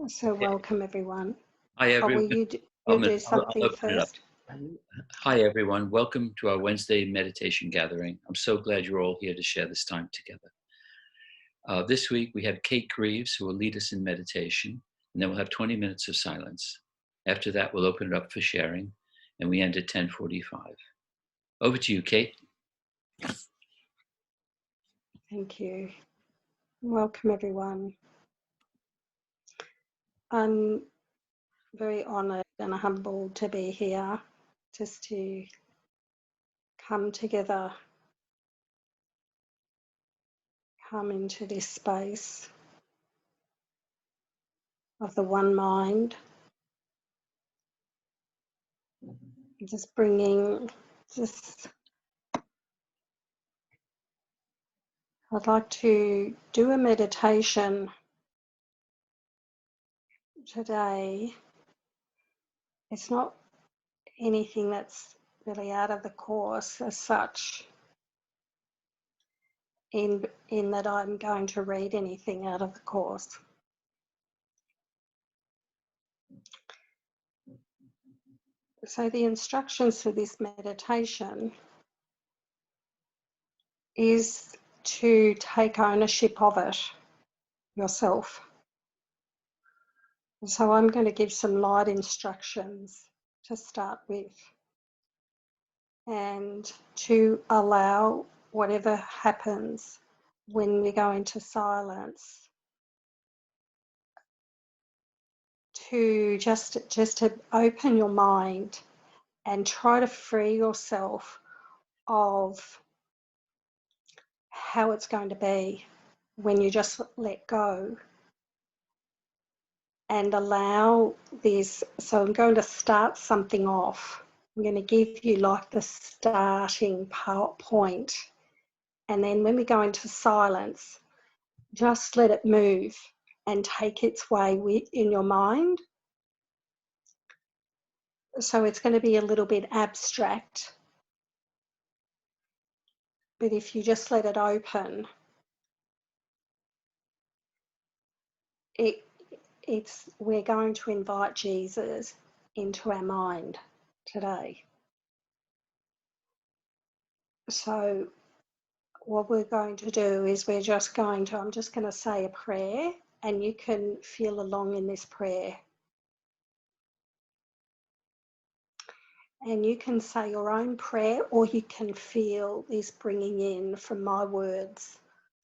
So welcome everyone. Hi everyone. You'll do something I'll open it up. first. Hi everyone. Welcome to our Wednesday meditation gathering. I'm so glad you're all here to share this time together. This week we have Cate Grieves who will lead us in meditation, and then we'll have 20 minutes of silence. After that, we'll open it up for sharing, and we end at 10:45. Over to you, Cate. Thank you. Welcome everyone. I'm very honoured and humbled to be here, just to come together, come into this space of the one mind, just bringing I'd like to do a meditation today. It's not anything that's really out of the course as such, in that I'm going to read anything out of the course. So the instructions for this meditation is to take ownership of it yourself. So I'm going to give some light instructions to start with, and to allow whatever happens when we go into silence to just to open your mind and try to free yourself of how it's going to be when you just let go and allow this. So I'm going to start something off. I'm going to give you like the starting point, and then when we go into silence, just let it move and take its way in your mind. So it's going to be a little bit abstract, but if you just let it open, we're going to invite Jesus into our mind today. So what we're going to do is I'm just going to say a prayer, and you can feel along in this prayer. And you can say your own prayer, or you can feel this bringing in from my words.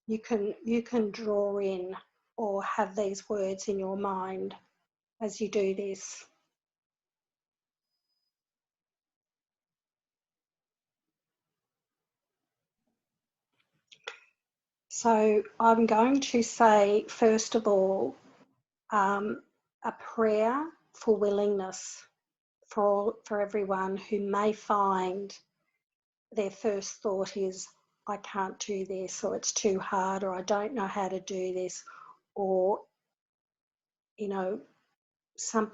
You can draw in or have these words in your mind as you do this. So I'm going to say, first of all, a prayer for willingness for everyone who may find their first thought is, I can't do this, or it's too hard, or I don't know how to do this, or some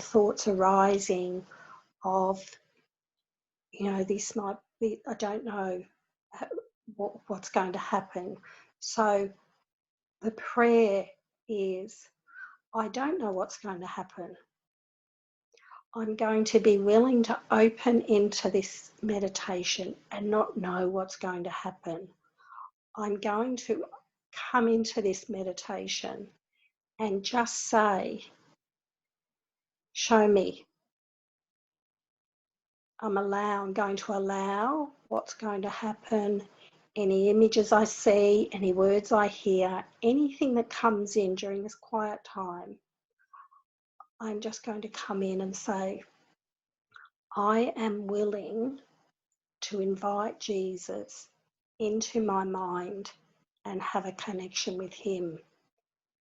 thoughts arising of, this might be, I don't know what's going to happen. So the prayer is, I don't know what's going to happen. I'm going to be willing to open into this meditation and not know what's going to happen. I'm going to come into this meditation and just say, show me. I'm going to allow what's going to happen, any images I see, any words I hear, anything that comes in during this quiet time. I'm just going to come in and say, I am willing to invite Jesus into my mind and have a connection with him.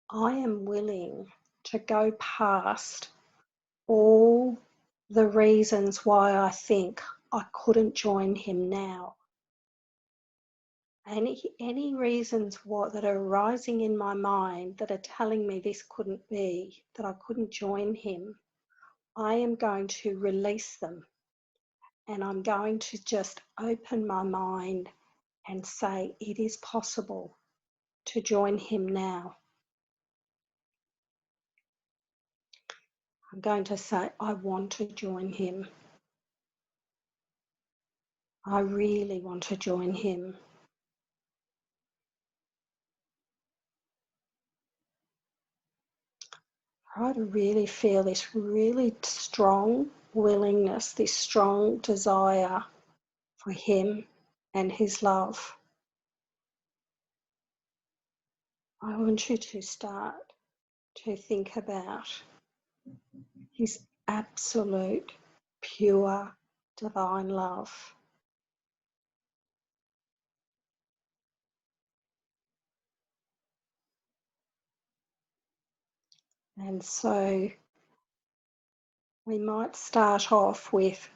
I am willing to go past all the reasons why I think I couldn't join him now. Any reasons that are arising in my mind that are telling me this couldn't be, that I couldn't join him, I am going to release them, and I'm going to just open my mind and say it is possible to join him now. I'm going to say, I want to join him. I really want to join him. Try to really feel this really strong willingness, this strong desire for him and his love. I want you to start to think about his absolute, pure, divine love. And so we might start off with,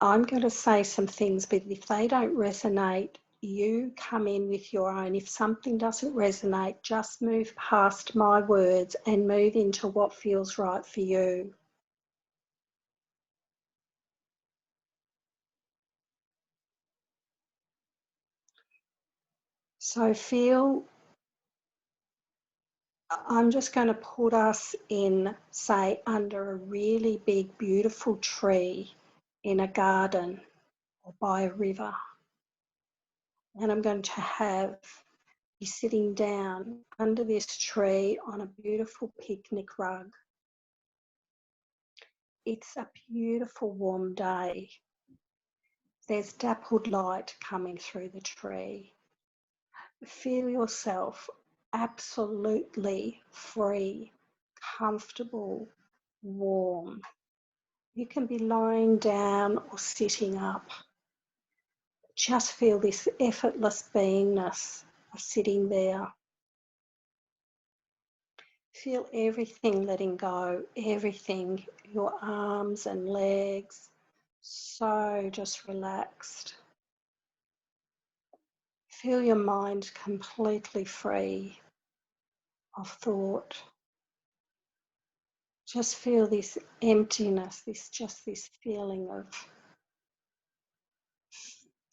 I'm going to say some things, but if they don't resonate, you come in with your own. If something doesn't resonate, just move past my words and move into what feels right for you. So I'm just going to put us in, say, under a really big, beautiful tree in a garden or by a river. And I'm going to have you sitting down under this tree on a beautiful picnic rug. It's a beautiful warm day. There's dappled light coming through the tree. Feel yourself absolutely free, comfortable, warm. You can be lying down or sitting up. Just feel this effortless beingness of sitting there. Feel everything letting go, everything, your arms and legs, so just relaxed. Feel your mind completely free of thought. Just feel this emptiness, this feeling of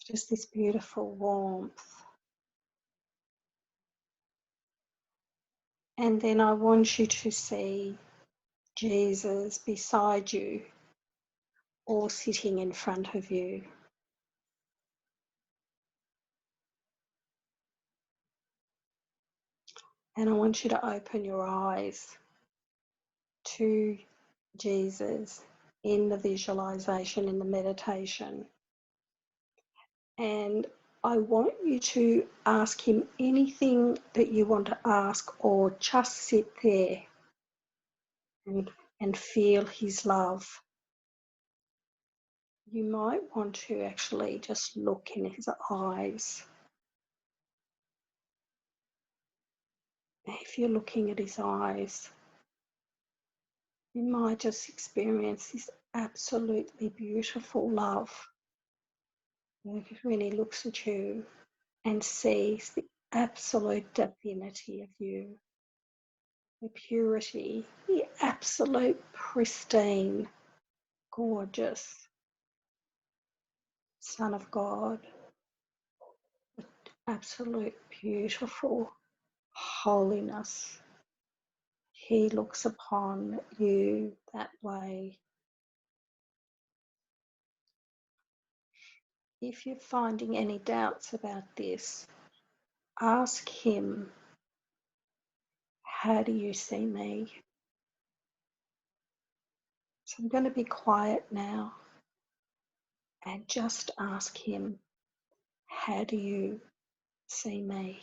just this beautiful warmth. And then I want you to see Jesus beside you or sitting in front of you. And I want you to open your eyes to Jesus in the visualization, in the meditation. And I want you to ask him anything that you want to ask, or just sit there and feel his love. You might want to actually just look in his eyes. If you're looking at his eyes, you might just experience this absolutely beautiful love when he looks at you and sees the absolute divinity of you, the purity, the absolute pristine, gorgeous Son of God, the absolute beautiful holiness. He looks upon you that way. If you're finding any doubts about this, ask him, how do you see me? So I'm going to be quiet now and just ask him, how do you see me?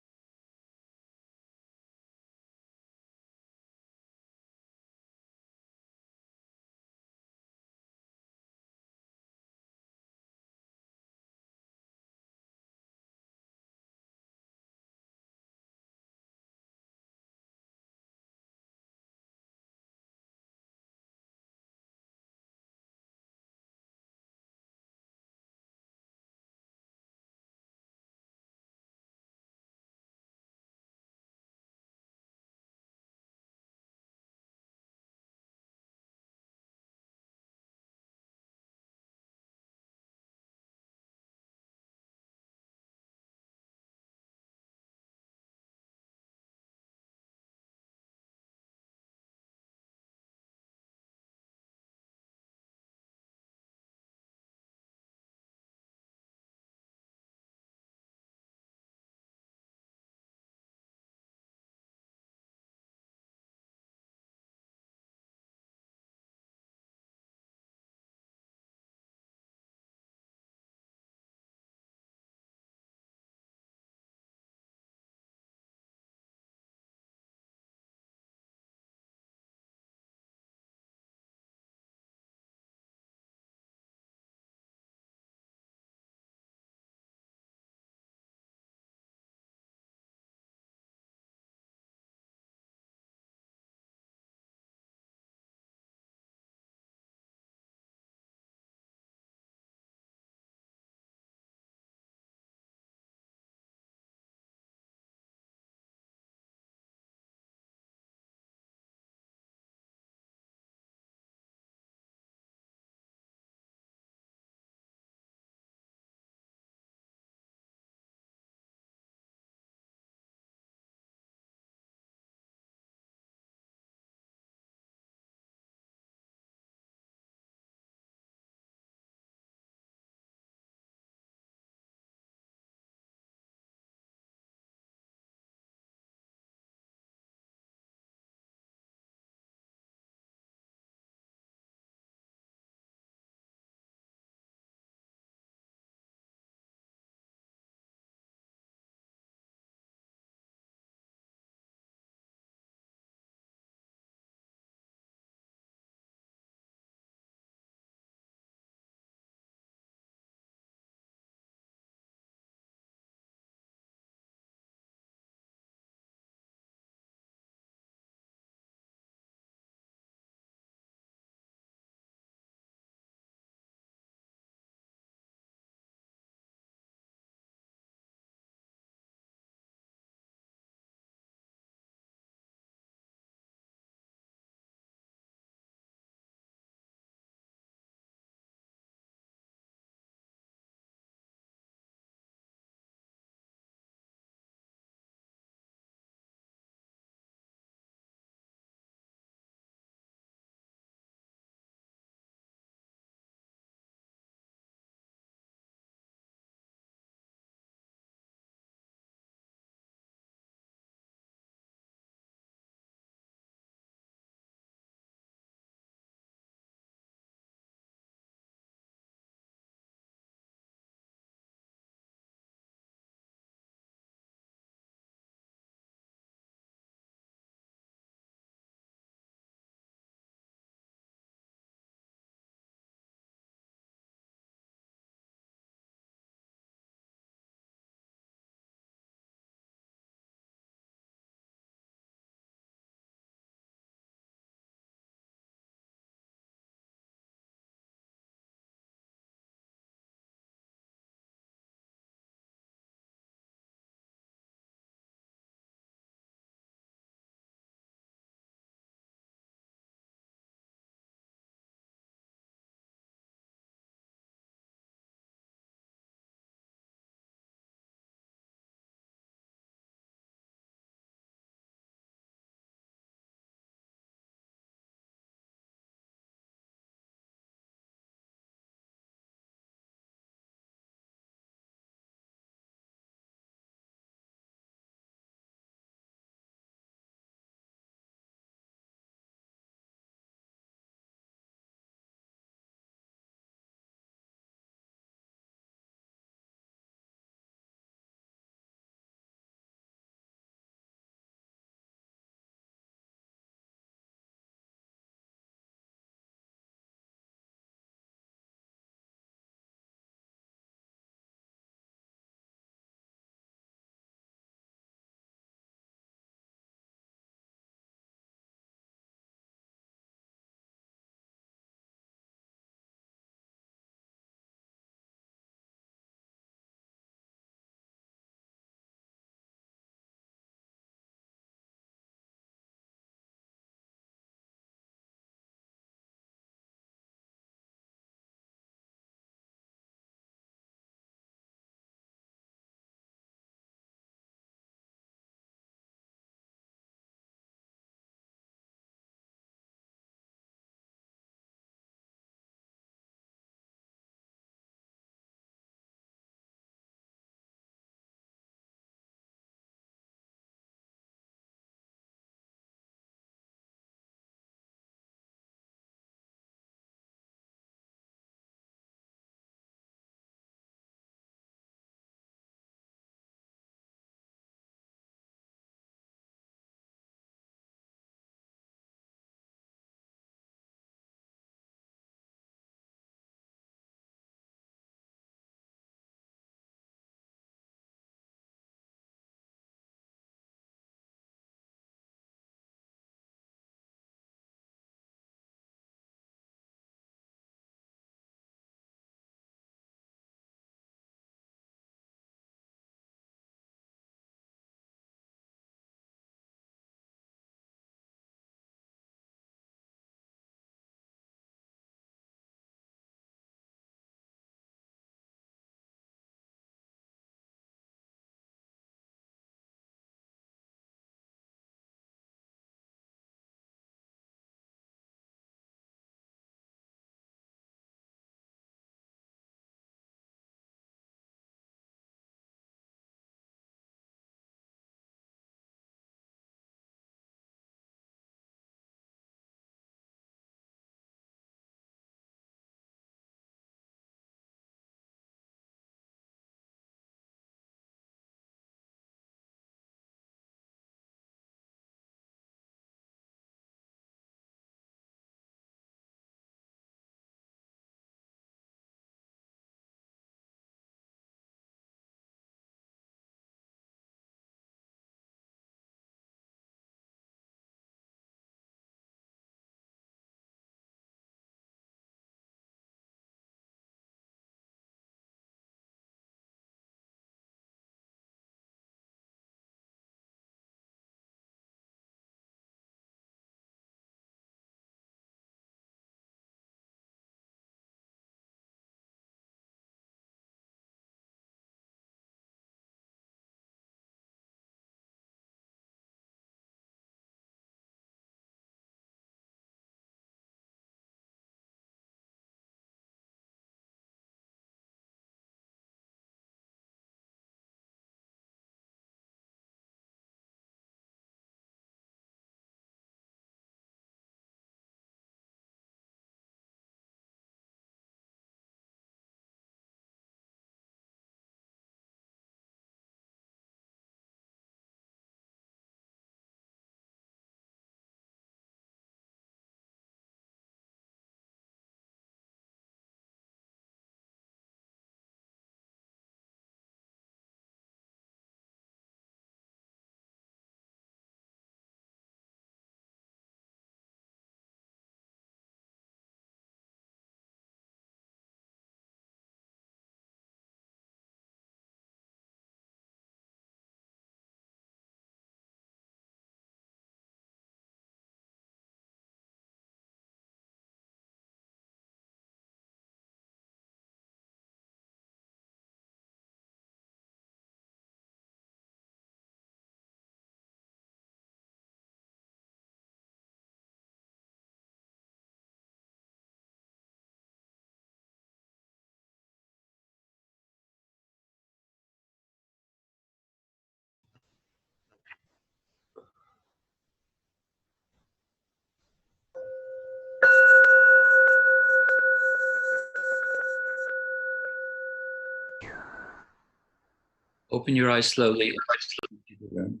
Open your eyes slowly into the room.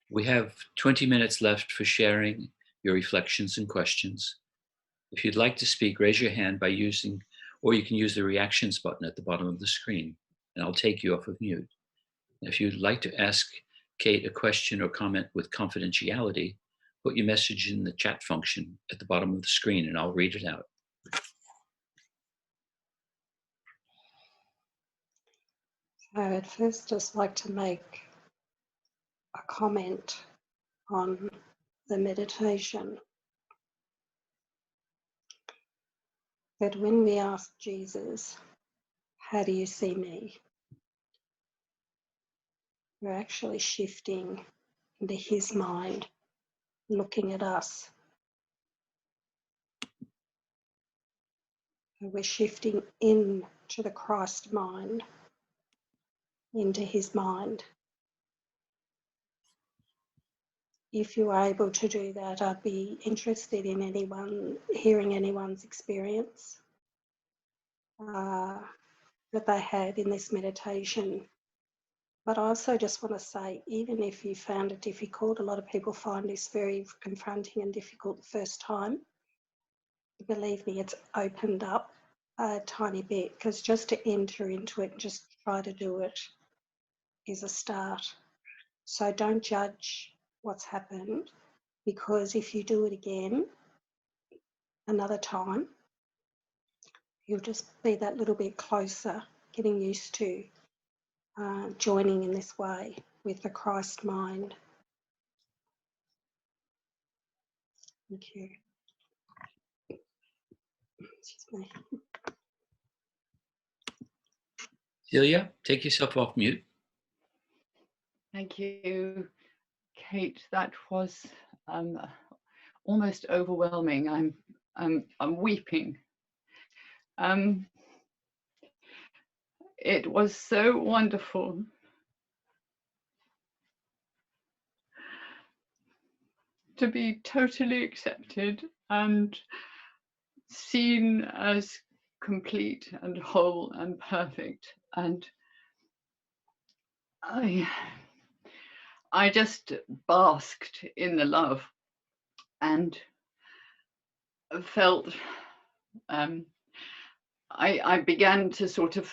We have 20 minutes left for sharing your reflections and questions. If you'd like to speak, raise your hand by using, or you can use the reactions button at the bottom of the screen, and I'll take you off of mute. If you'd like to ask Cate a question or comment with confidentiality, put your message in the chat function at the bottom of the screen and I'll read it out. So I'd first just like to make a comment on the meditation. That when we ask Jesus, how do you see me? We're actually shifting into his mind, looking at us. We're shifting into the Christ mind, into his mind. If you are able to do that, I'd be interested in hearing anyone's experience that they had in this meditation. But I also just want to say, even if you found it difficult, a lot of people find this very confronting and difficult the first time. Believe me, it's opened up a tiny bit, because just to enter into it and just try to do it is a start. So don't judge what's happened, because if you do it again another time, you'll just be that little bit closer, getting used to joining in this way with the Christ mind. Thank you. Excuse me. Celia, take yourself off mute. Thank you, Cate. That was almost overwhelming. I'm weeping. It was so wonderful. To be totally accepted and seen as complete and whole and perfect. And I just basked in the love and felt I began to sort of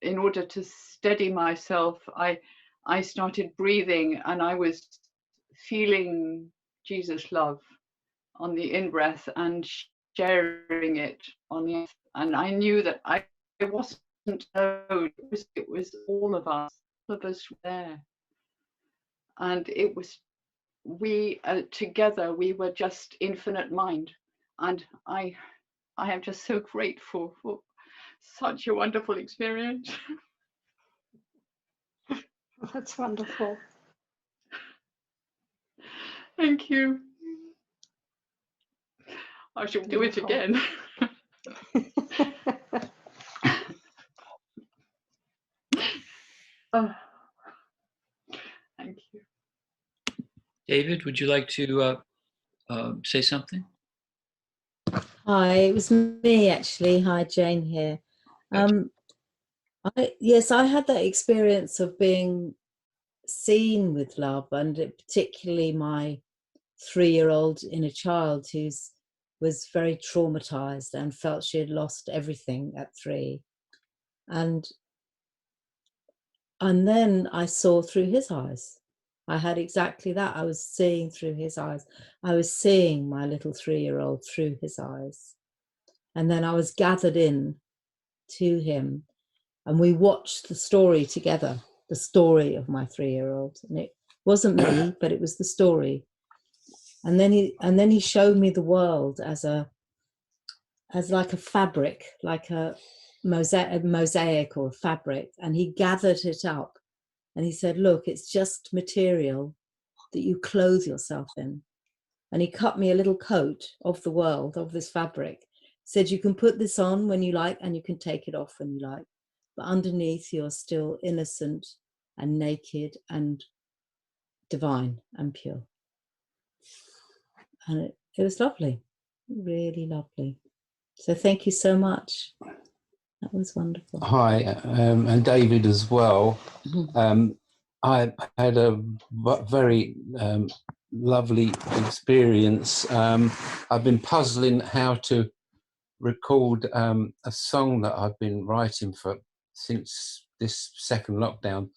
in order to steady myself, I started breathing, and I was feeling Jesus' love on the in-breath and sharing it on the out. And I knew that I wasn't alone. It was all of us there. And it was, we together, we were just infinite mind. And I am just so grateful for such a wonderful experience. That's wonderful. Thank you. I shall do it again. Oh, thank you. David, would you like to say something? Hi, it was me actually. Hi, Jane here. Yes, I had that experience of being seen with love, and particularly my 3-year-old inner child who was very traumatized and felt she had lost everything at 3. And then I saw through his eyes. I had exactly that. I was seeing through his eyes. I was seeing my little 3-year-old through his eyes. And then I was gathered in to him, and we watched the story together, the story of my 3-year-old. And it wasn't me, but it was the story. And then he showed me the world as like a fabric, like a mosaic or a fabric. And he gathered it up and he said, look, it's just material that you clothe yourself in. And he cut me a little coat of the world, of this fabric. Said, you can put this on when you like and you can take it off when you like. But underneath, you're still innocent and naked and divine and pure. And it was lovely, really lovely. So thank you so much. That was wonderful. Hi, and David as well. I had a very lovely experience. I've been puzzling how to record a song that I've been writing for since this second lockdown,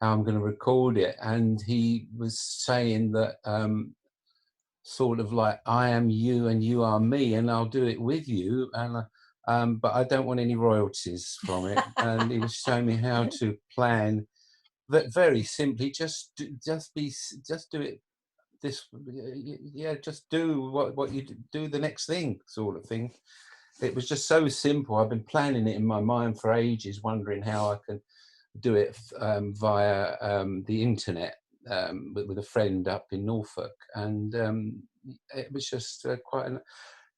how I'm going to record it. And he was saying that sort of like, I am you and you are me, and I'll do it with you. And but I don't want any royalties from it. And he was showing me how to plan, but very simply, just do it this, yeah, just do what you do, the next thing, sort of thing. It was just so simple. I've been planning it in my mind for ages, wondering how I can do it via the internet with a friend up in Norfolk, and it was just quite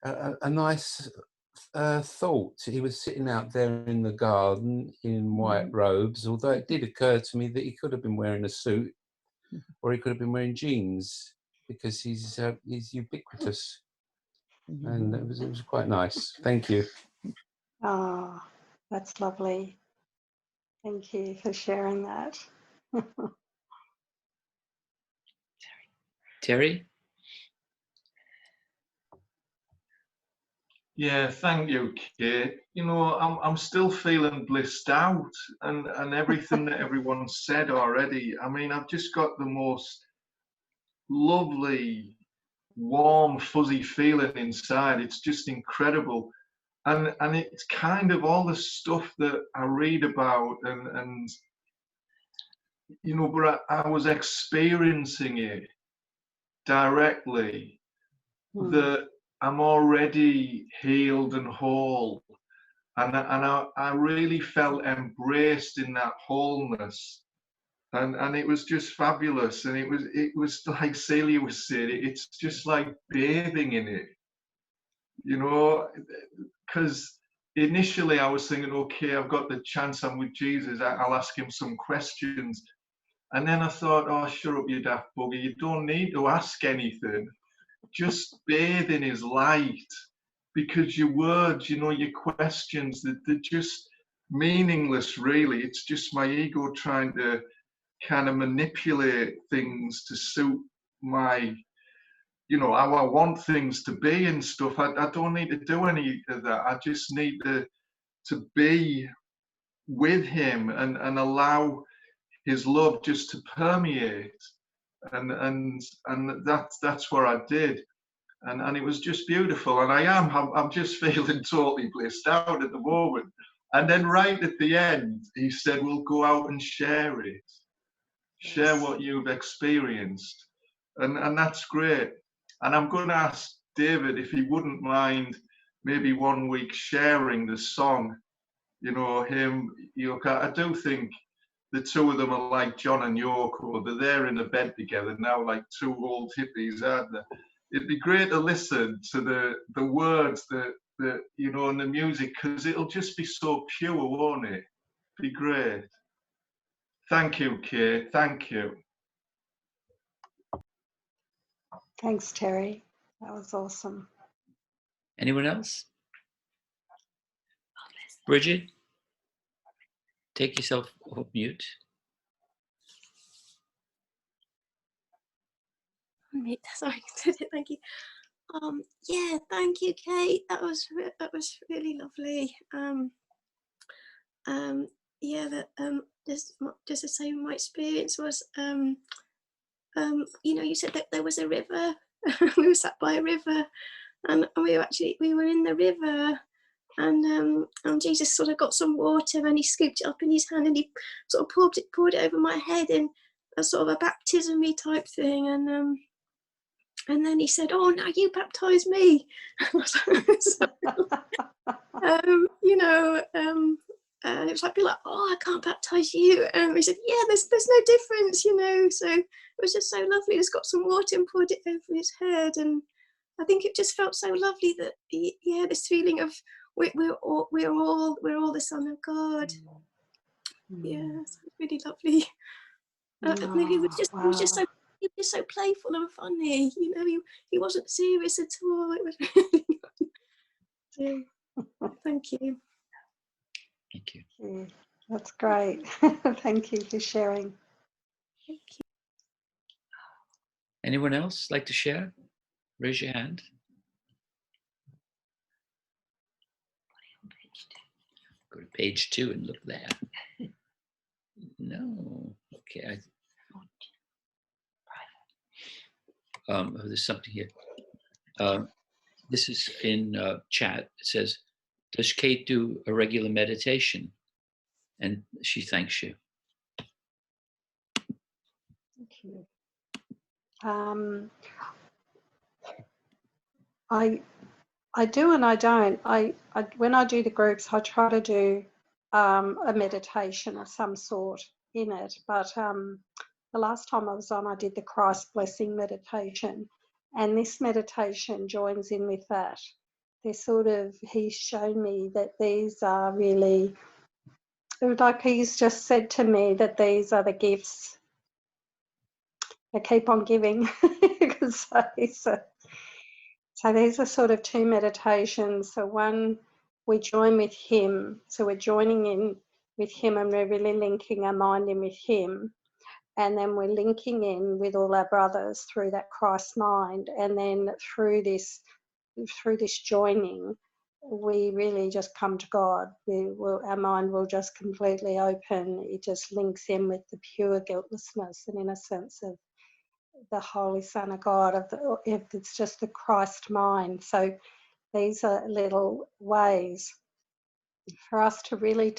a nice thought. He was sitting out there in the garden in white robes, although it did occur to me that he could have been wearing a suit, or he could have been wearing jeans, because he's ubiquitous. And it was quite nice. Thank you. Oh, that's lovely. Thank you for sharing that. Terry? Yeah, thank you, Kate. You know, I'm still feeling blissed out, and everything that everyone said already. I mean, I've just got the most lovely, warm, fuzzy feeling inside. It's just incredible. And it's kind of all the stuff that I read about, and you know, but I was experiencing it directly, that I'm already healed and whole, and I really felt embraced in that wholeness, and it was just fabulous. And it was like Celia was saying, it's just like bathing in it, you know, because initially I was thinking, okay, I've got the chance, I'm with Jesus, I'll ask him some questions. And then I thought, oh, shut up, you daft bugger, you don't need to ask anything. Just bathe in his light, because your words, you know, your questions, they're just meaningless, really. It's just my ego trying to kind of manipulate things to suit my, you know, how I want things to be and stuff. I don't need to do any of that. I just need to be with him, and allow his love just to permeate. And that's what I did. And it was just beautiful. And I'm just feeling totally blissed out at the moment. And then right at the end, he said, we'll go out and share it. Share what you've experienced. And that's great. And I'm going to ask David if he wouldn't mind maybe one week sharing the song. You know, him, I do think the two of them are like John and Yoko. They're there in the bed together now, like two old hippies, aren't they? It'd be great to listen to the words that you know, and the music, because it'll just be so pure, won't it? Be great. Thank you, Kate. Thank you. Thanks, Terry. That was awesome. Anyone else? Bridget? Take yourself off mute. Sorry, thank you. Yeah, thank you, Kate. That was really lovely. Yeah, that just to say, my experience was, you know, you said that there was a river. We were sat by a river, and we were in the river, and Jesus sort of got some water, and he scooped it up in his hand, and he sort of poured it over my head in a sort of a baptism-y type thing, and then he said, "Oh, now you baptize me." You know, it was like, be like, "Oh, I can't baptize you." He said, "Yeah, there's no difference, you know." So it was just so lovely. He's got some water and poured it over his head, and I think it just felt so lovely that, yeah, this feeling of we're all the Son of God. Yeah, so it's really lovely. He was just so playful and funny, you know. He wasn't serious at all. It was really yeah. Thank you. Thank you. Yeah, that's great. Thank you for sharing. Thank you. Anyone else like to share? Raise your hand. Go to page 2 and look there. No. Okay. Oh, there's something here. This is in chat. It says, does Cate do a regular meditation? And she thanks you. Thank you. I do and I don't. When I do the groups, I try to do a meditation of some sort in it. But the last time I was on, I did the Christ blessing meditation, and this meditation joins in with that. He's shown me that these are really, like he's just said to me, that these are the gifts that keep on giving. So these are sort of two meditations. So one, we join with him. So we're joining in with him and we're really linking our mind in with him. And then we're linking in with all our brothers through that Christ mind. And then through this joining, we really just come to God. Our mind will just completely open. It just links in with the pure guiltlessness and innocence of the Holy Son of God, if it's just the Christ mind. So these are little ways for us to really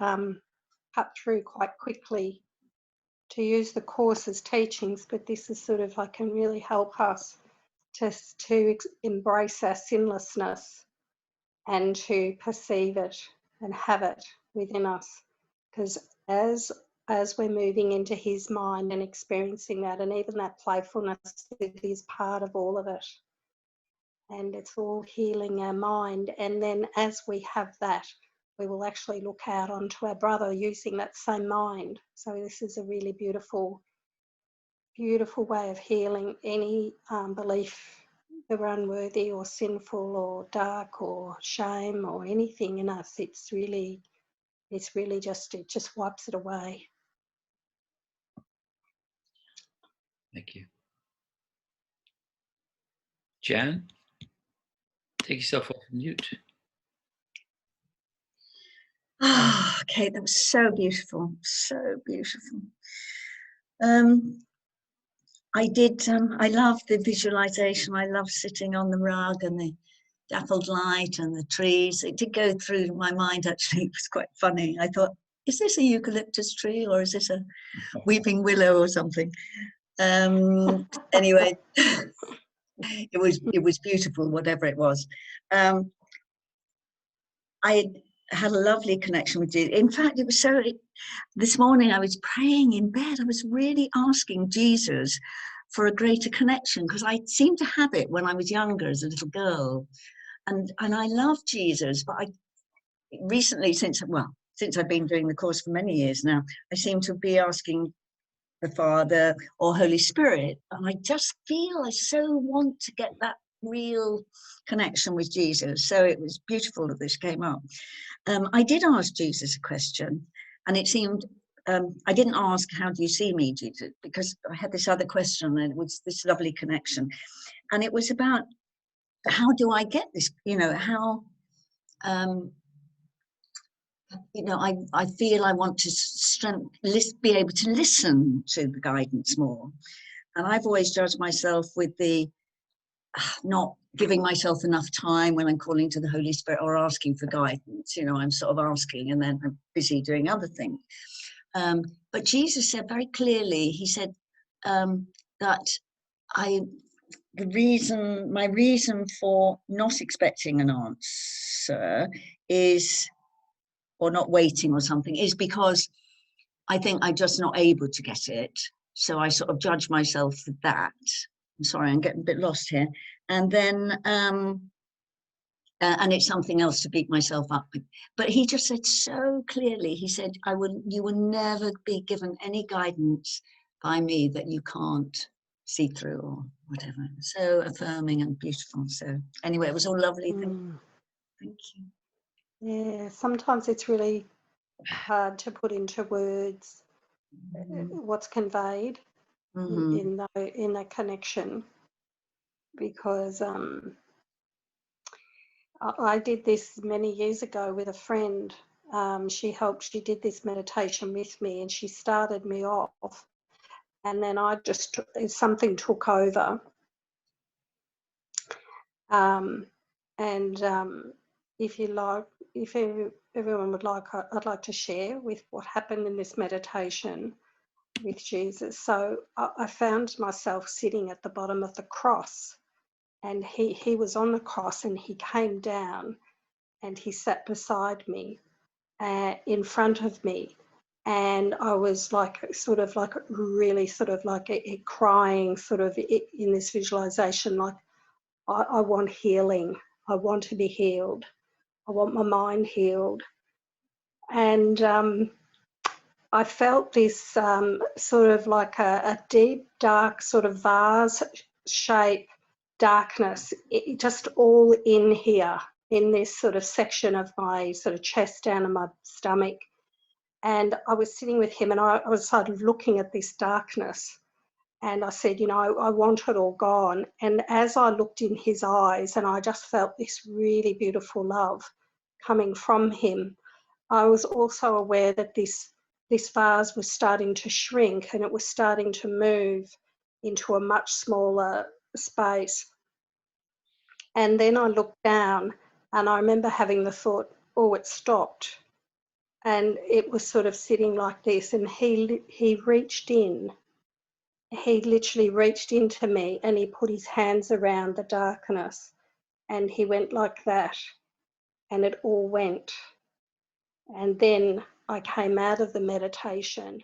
cut through quite quickly, to use the Course's teachings, but this is sort of can really help us to embrace our sinlessness and to perceive it and have it within us. Because as we're moving into his mind and experiencing that, and even that playfulness, it is part of all of it. And it's all healing our mind. And then as we have that, we will actually look out onto our brother using that same mind. So this is a really beautiful, beautiful way of healing any belief that we're unworthy or sinful or dark or shame or anything in us. It just wipes it away. Thank you. Jan, take yourself off mute. Ah, okay, that was so beautiful, so beautiful. I love the visualization. I love sitting on the rug and the dappled light and the trees. It did go through my mind, actually. It was quite funny. I thought, is this a eucalyptus tree or is this a weeping willow or something? Anyway, it was beautiful, whatever it was. I had a lovely connection with you. In fact, it was this morning I was praying in bed. I was really asking Jesus for a greater connection, because I seemed to have it when I was younger as a little girl. And I love Jesus, but I recently, since I've been doing the course for many years now, I seem to be asking the Father or Holy Spirit. And I just feel I so want to get that real connection with Jesus. So it was beautiful that this came up. I did ask Jesus a question, and it seemed, I didn't ask, how do you see me, Jesus? Because I had this other question, and it was this lovely connection. And it was about, how do I get this, how, I feel I want to be able to listen to the guidance more. And I've always judged myself with the not giving myself enough time when I'm calling to the Holy Spirit or asking for guidance. I'm sort of asking and then I'm busy doing other things. But Jesus said very clearly, he said that my reason for not expecting an answer is, or not waiting or something, is because I think I'm just not able to get it. So I sort of judge myself for that. I'm sorry, I'm getting a bit lost here. And then, and it's something else to beat myself up with. But he just said so clearly, he said, you will never be given any guidance by me that you can't see through or whatever. So affirming and beautiful. So anyway, it was all lovely. Thank you. Yeah, sometimes it's really hard to put into words what's conveyed Mm-hmm. in the connection, because I did this many years ago with a friend. She did this meditation with me, and she started me off, and then something took over. And if you like, if everyone would like, I'd like to share with what happened in this meditation with Jesus. So I found myself sitting at the bottom of the cross, and he was on the cross, and he came down and he sat beside me, in front of me. And I was really crying, in this visualization, like, I want healing. I want to be healed. I want my mind healed. And I felt this sort of like a deep, dark sort of vase shape darkness, just all in here, in this sort of section of my sort of chest down to my stomach. And I was sitting with him, and I was sort of looking at this darkness. And I said, I want it all gone. And as I looked in his eyes, and I just felt this really beautiful love coming from him, I was also aware that this vase was starting to shrink, and it was starting to move into a much smaller space. And then I looked down, and I remember having the thought, oh, it stopped. And it was sort of sitting like this, and he reached in. He literally reached into me, and he put his hands around the darkness, and he went like that, and it all went. And then I came out of the meditation,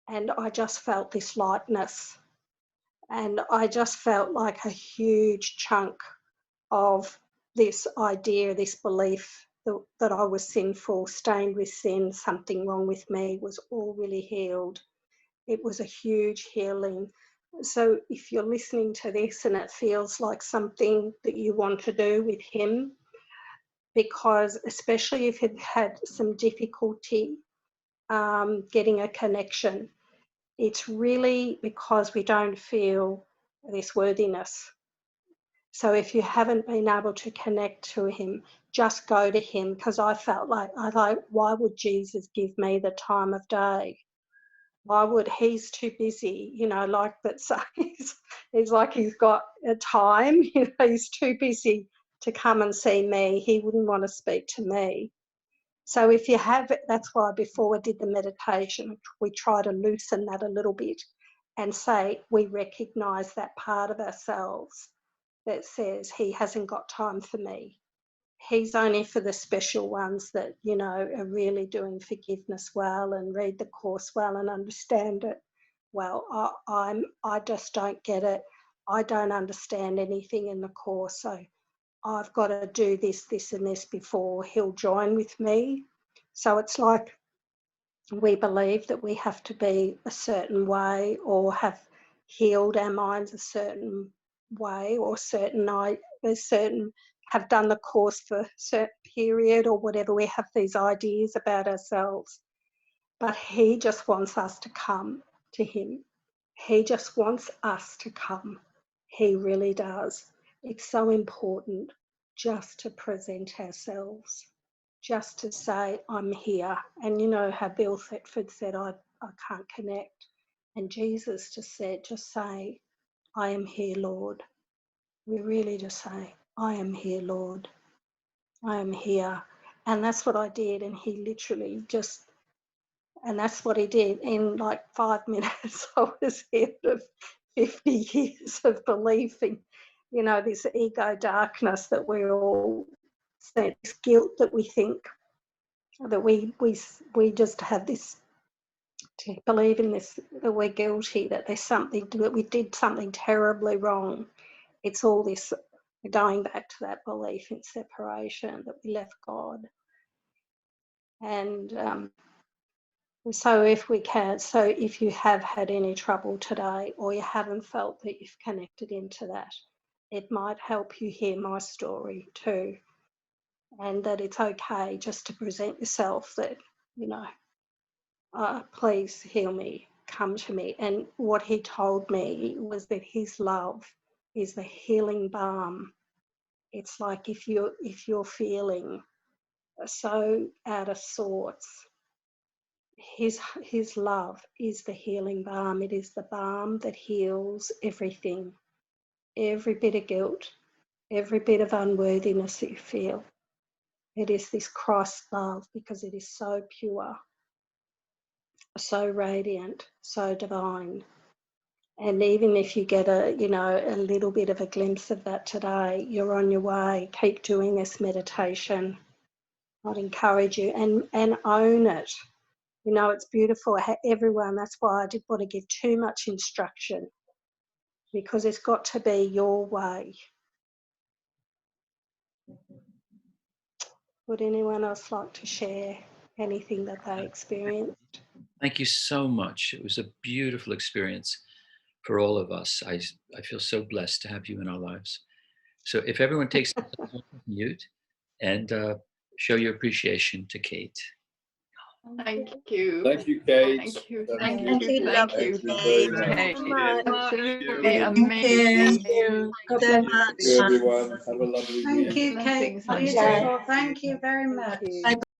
and I just felt this lightness, and I just felt like a huge chunk of this idea, this belief that I was sinful, stained with sin, something wrong with me, was all really healed. It was a huge healing. So if you're listening to this and it feels like something that you want to do with him, because especially if you've had some difficulty getting a connection, it's really because we don't feel this worthiness. So if you haven't been able to connect to him, just go to him, because I felt like, why would Jesus give me the time of day? Why would? He's too busy, like that. So he's like he's got a time, he's too busy to come and see me. He wouldn't want to speak to me. So if you have, that's why before we did the meditation, we try to loosen that a little bit and say we recognise that part of ourselves that says he hasn't got time for me. He's only for the special ones that, are really doing forgiveness well and read the course well and understand it well. I just don't get it. I don't understand anything in the course, so I've got to do this, this and this before he'll join with me. So it's like we believe that we have to be a certain way, or have healed our minds a certain way, or have done the course for a certain period or whatever. We have these ideas about ourselves, but he just wants us to come to him. He just wants us to come. He really does. It's so important just to present ourselves, just to say, I'm here. And you know how Bill Thetford said, I can't connect. And Jesus just say, I am here, Lord. We really just say, I am here, Lord. I am here. And that's what I did. And he literally and that's what he did. In like 5 minutes, I was healed of 50 years of believing, this ego darkness that we're all, this guilt that we think, that we just have this, to believe in this, that we're guilty, that there's something, that we did something terribly wrong. It's all this going back to that belief in separation, that we left God. And so if you have had any trouble today, or you haven't felt that you've connected into that, it might help you hear my story too. and that it's okay just to present yourself, that, you know, please heal me, come to me. And what he told me was that his love is the healing balm. It's like if you're feeling so out of sorts, his love is the healing balm. It is the balm that heals everything, every bit of guilt, every bit of unworthiness that you feel. It is this Christ love, because it is so pure, so radiant, so divine. And even if you get a little bit of a glimpse of that today, you're on your way. Keep doing this meditation. I'd encourage you, and own it. You know, it's beautiful. Everyone, that's why I didn't want to give too much instruction, because it's got to be your way. Would anyone else like to share anything that they experienced? Thank you so much. It was a beautiful experience for all of us. I feel so blessed to have you in our lives. So if everyone takes mute and show your appreciation to Cate. Thank you. Thank you, Cate. Thank you. Thank Thank you, you. Thank lovely you. Cate. Kate. so much. Absolutely Thank amazing. you so Thank much. you, everyone. Have a lovely Thank week. you, Kate. Blessings. Beautiful. Thank you very much. Thank you. Bye.